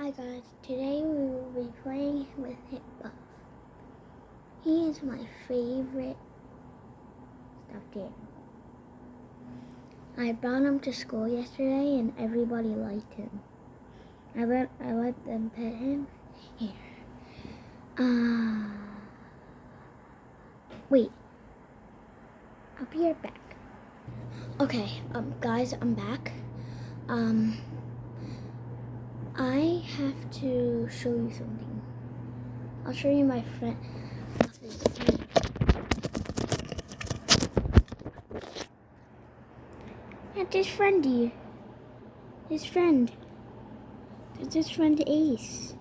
Hi guys, today we will be playing with Hitbuff. He is my favorite stuffed animal. I brought him to school yesterday and everybody liked him. I let them pet him. Here. Wait. I'll be right back. Okay, guys, I'm back. I have to show you something. I'll show you my friend. Not this friend here. His friend. It's his friend Ace.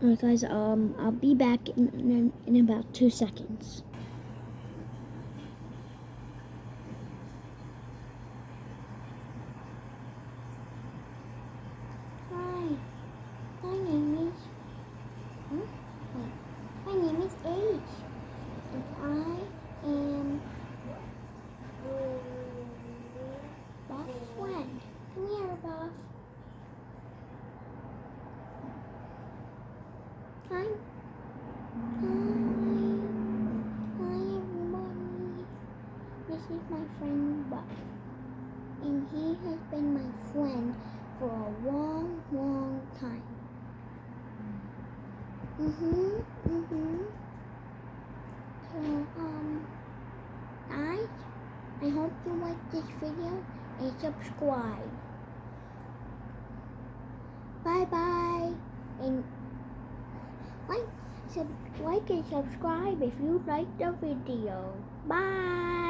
Alright guys, I'll be back in about 2 seconds. Hi, my name is my name is Ace, and I am Buff's friend. Come here, Buff. Hi. Hi everybody. This is my friend Buff, and he has been my friend for a long time. So, guys, I hope you like this video and subscribe. Bye. And like and subscribe if you like the video. Bye.